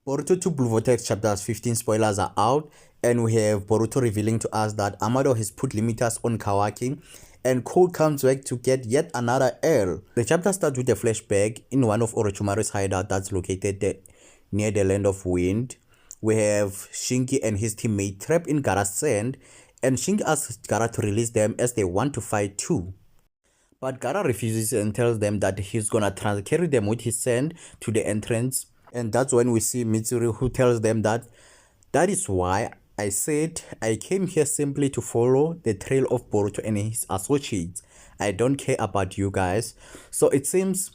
Boruto 2 Blue Vortex chapters 15 spoilers are out, and we have Boruto revealing to us that Amado has put limiters on Kawaki, and Code comes back to get yet another L. The chapter starts with a flashback in one of Orochimaru's hideout that's located near the Land of Wind. We have Shinki and his teammate trapped in Gaara's sand, and Shinki asks Gaara to release them as they want to fight too. But Gaara refuses and tells them that he's gonna carry them with his sand to the entrance. And that's when we see Mitsuru, who tells them that is why I said I came here simply to follow the trail of Boruto and his associates. I don't care about you guys. So it seems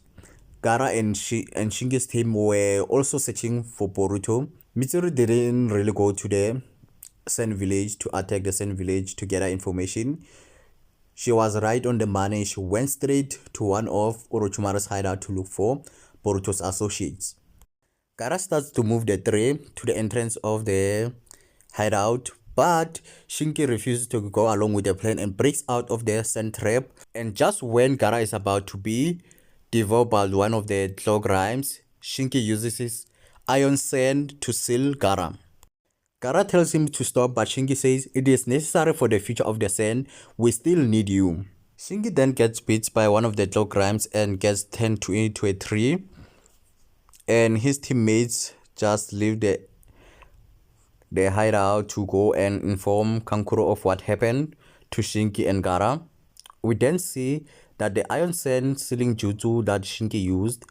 Gaara and Shinki's team were also searching for Boruto. Mitsuru didn't really go to the Sand Village to attack the Sand Village to gather information. She was right on the money. She went straight to one of Orochimaru's hideout to look for Boruto's associates. Gaara starts to move the tray to the entrance of the hideout, but Shinki refuses to go along with the plan and breaks out of the sand trap. And just when Gaara is about to be devoured by one of the claw grimes, Shinki uses his iron sand to seal Gaara. Gaara tells him to stop, but Shinki says it is necessary for the future of the sand. We still need you. Shinki then gets bit by one of the claw grimes and gets turned into a tree. And his teammates just leave the hideout to go and inform Kankuro of what happened to Shinki and Gaara. We then see that the iron sand sealing jutsu that Shinki used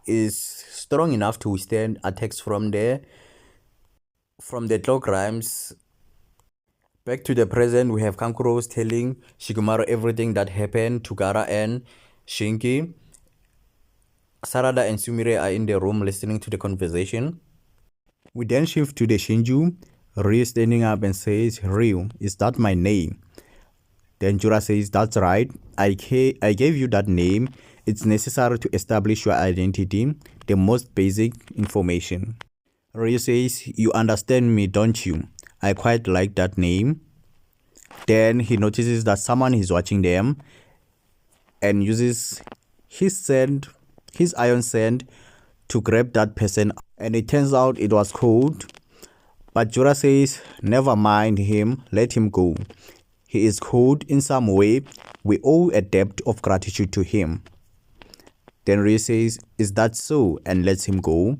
is strong enough to withstand attacks from the claw grimes. Back to the present, we have Kankuro telling Shikamaru everything that happened to Gaara and Shinki. Sarada and Sumire are in the room listening to the conversation. We then shift to the Shinju. Ryu standing up and says, "Ryu, is that my name?" Then Jura says, "That's right. I gave you that name. It's necessary to establish your identity, the most basic information." Ryu says, "You understand me, don't you? I quite like that name." Then he notices that someone is watching them and uses his iron sand to grab that person, and it turns out it was Code. But Jura says, "Never mind him, let him go. He is Code in some way. We owe a debt of gratitude to him." Then Ryu says, "Is that so?" and lets him go.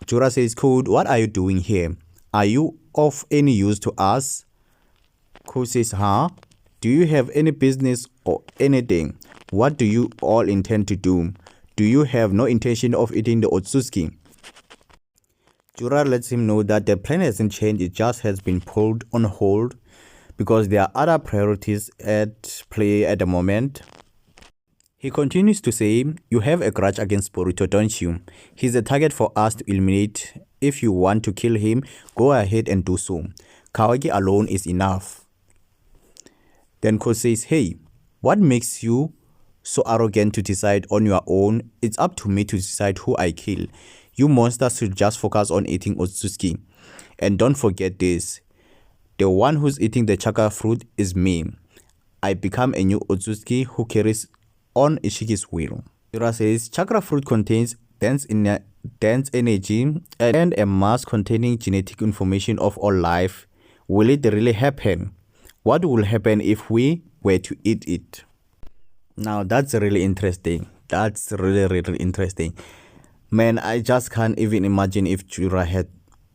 Jura says, "Code, what are you doing here? Are you of any use to us?" Code says, "Huh? Do you have any business or anything? What do you all intend to do? Do you have no intention of eating the Otsutsuki?" Jura lets him know that the plan hasn't changed, it just has been pulled on hold because there are other priorities at play at the moment. He continues to say, "You have a grudge against Boruto, don't you? He's a target for us to eliminate. If you want to kill him, go ahead and do so. Kawaki alone is enough." Then Ko says, "Hey, what makes you so arrogant to decide on your own? It's up to me to decide who I kill. You monsters should just focus on eating Otsutsuki. And don't forget this. The one who's eating the chakra fruit is me. I become a new Otsutsuki who carries on Ishiki's will." Jura says, "Chakra fruit contains dense energy and a mass containing genetic information of all life. Will it really happen? What will happen if we were to eat it?" Now that's really interesting. That's really interesting. Man, I just can't even imagine if Jura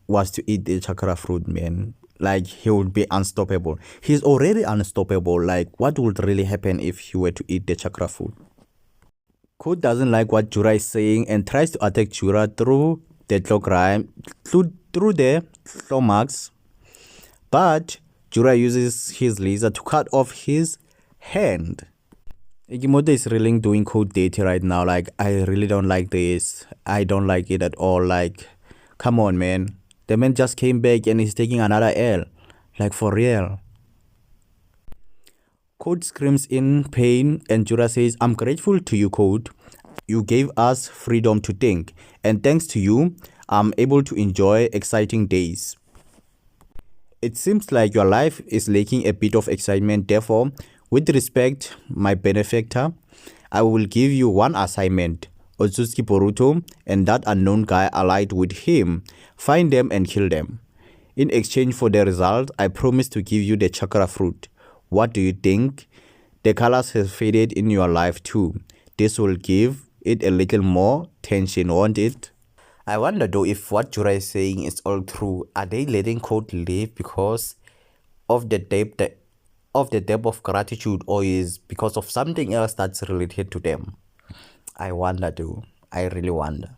was to eat the chakra fruit, man. Like, he would be unstoppable. He's already unstoppable. Like, what would really happen if he were to eat the chakra fruit? Code doesn't like what Jura is saying and tries to attack Jura through the claw marks. But Jura uses his laser to cut off his hand. Igimoto is really doing Code dirty right now. Like, I really don't like this. I don't like it at all. Like, come on, man. The man just came back and he's taking another L. Like, for real. Code screams in pain and Jura says, "I'm grateful to you, Code. You gave us freedom to think. And thanks to you, I'm able to enjoy exciting days. It seems like your life is lacking a bit of excitement. Therefore, with respect, my benefactor, I will give you one assignment. Otsutsuki Boruto, and that unknown guy allied with him. Find them and kill them. In exchange for the result, I promise to give you the chakra fruit. What do you think? The colors have faded in your life too. This will give it a little more tension, won't it? I wonder though if what Jura is saying is all true. Are they letting Code live because of the depth of gratitude, or is because of something else that's related to them? I wonder though. I really wonder.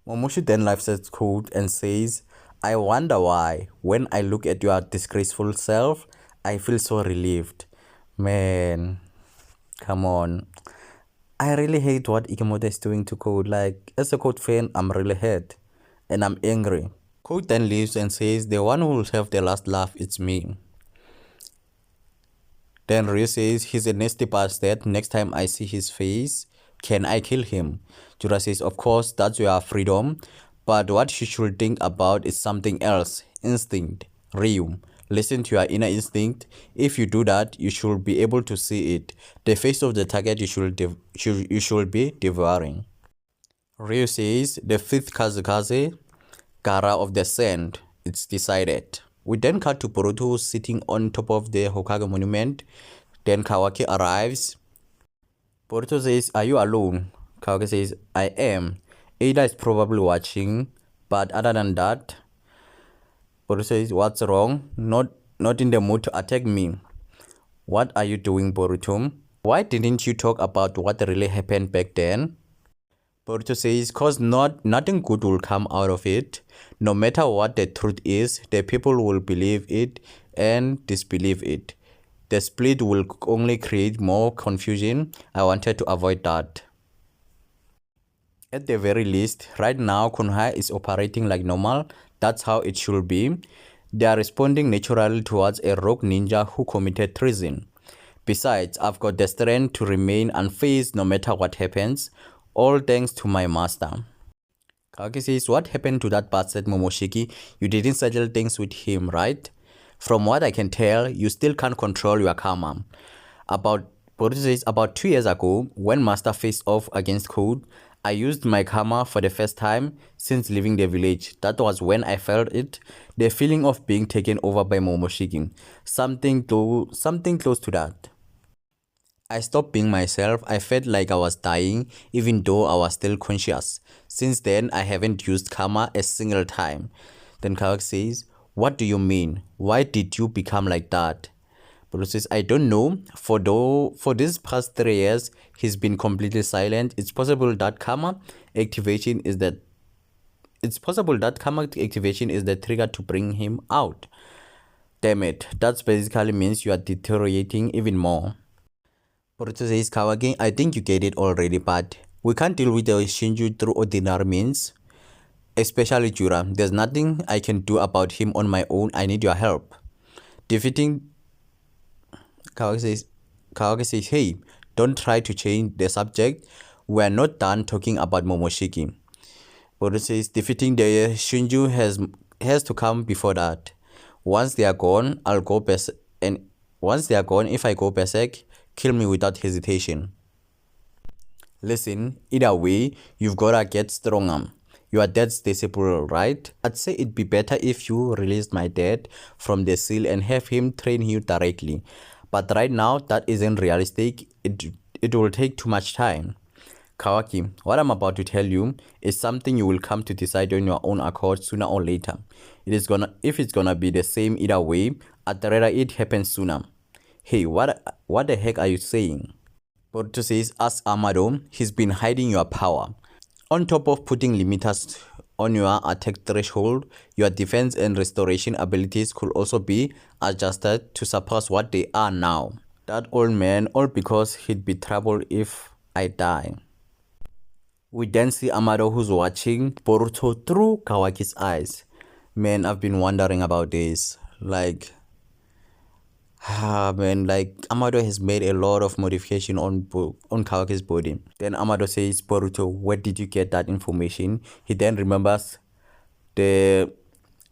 Momoshi then laughs at Code and says, I wonder why, when I look at your disgraceful self, I feel so relieved. Man, come on. I really hate what Ikemoto is doing to Code. Like, as a Code fan, I'm really hurt. And I'm angry. Code then leaves and says, the one who will have the last laugh, it's me. Then Ryu says, he's a nasty bastard. Next time I see his face, can I kill him? Jura says, of course, that's your freedom. But what you should think about is something else. Instinct. Ryu. Listen to your inner instinct. If you do that, you should be able to see it. The face of the target you should be devouring. Ryu says, the fifth Kazukaze, Gara of the Sand. It's decided. We then cut to Boruto sitting on top of the Hokage monument. Then Kawaki arrives. Boruto says, are you alone? Kawaki says, I am. Ada is probably watching, but other than that, Boruto says, what's wrong? Not in the mood to attack me. What are you doing, Boruto? Why didn't you talk about what really happened back then? Boruto says, cause nothing good will come out of it. No matter what the truth is, the people will believe it and disbelieve it. The split will only create more confusion. I wanted to avoid that. At the very least, right now Konoha is operating like normal. That's how it should be. They are responding naturally towards a rogue ninja who committed treason. Besides, I've got the strength to remain unfazed no matter what happens. All thanks to my master. Kawaki says, what happened to that bastard Momoshiki? You didn't settle things with him, right? From what I can tell, you still can't control your karma. Boruto says, about 2 years ago, when Master faced off against Code, I used my karma for the first time since leaving the village. That was when I felt it. The feeling of being taken over by Momoshiki. Something close to that. I stopped being myself. I felt like I was dying, even though I was still conscious. Since then, I haven't used karma a single time. Then Kawaki says, what do you mean? Why did you become like that? Boruto says, I don't know. For these past 3 years, he's been completely silent. It's possible that karma activation is the trigger to bring him out. Damn it, that basically means you are deteriorating even more. Boruto says, Kawaki, I think you get it already, but we can't deal with the Shinju through ordinary means. Especially Jura. There's nothing I can do about him on my own. I need your help. Kawaki says, hey, don't try to change the subject. We're not done talking about Momoshiki. Boruto says, defeating the Shinju has to come before that. Once they are gone, I'll go berserk, and once they are gone, if I go berserk, kill me without hesitation. Listen, either way, you've gotta get stronger. Your dad's disabled, right? I'd say it'd be better if you released my dad from the seal and have him train you directly. But right now, that isn't realistic. It will take too much time. Kawaki, what I'm about to tell you is something you will come to decide on your own accord sooner or later. If it's gonna be the same either way, I'd rather it happen sooner. Hey, what the heck are you saying? Boruto says, ask Amado. He's been hiding your power. On top of putting limiters on your attack threshold, your defense and restoration abilities could also be adjusted to surpass what they are now. That old man, all because he'd be troubled if I die. We then see Amado, who's watching Boruto through Kawaki's eyes. Man, I've been wondering about this. Like Amado has made a lot of modification on Kawaki's body. Then Amado says, Boruto, where did you get that information? He then remembers the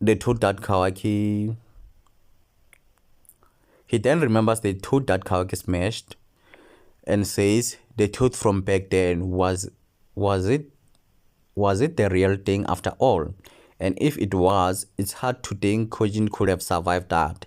tooth that Kawaki smashed, and says the tooth from back then was it the real thing after all? And if it was, it's hard to think Kojin could have survived that.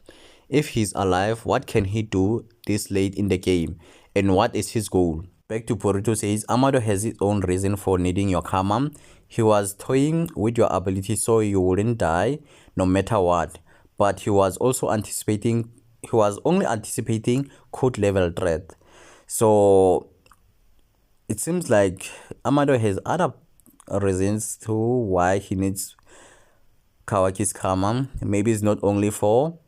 If he's alive, what can he do this late in the game? And what is his goal? Back to Boruto says, Amado has his own reason for needing your karma. He was toying with your ability so you wouldn't die no matter what. But he was only anticipating code level threat. So it seems like Amado has other reasons to why he needs Kawaki's karma. Maybe it's not only for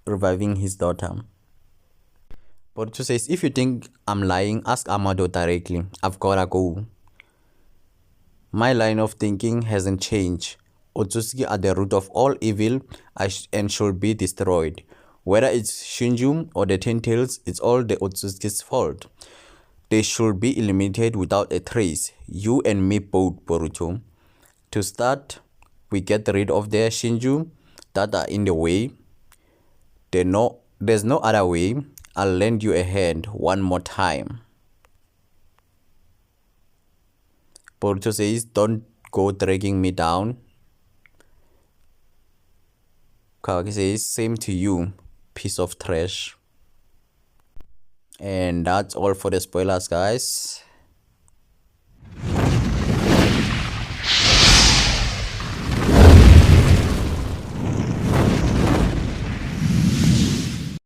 reviving his daughter. Boruto says, if you think I'm lying, ask Amado directly. I've gotta go. My line of thinking hasn't changed. Otsutsuki are the root of all evil and should be destroyed. Whether it's Shinju or the Ten Tails, it's all the Otsutsuki's fault. They should be eliminated without a trace. You and me both, Boruto. To start, we get rid of the Shinju that are in the way. There's no other way. I'll lend you a hand one more time. Boruto says, don't go dragging me down. Kawaki says, same to you, piece of trash. And that's all for the spoilers, guys.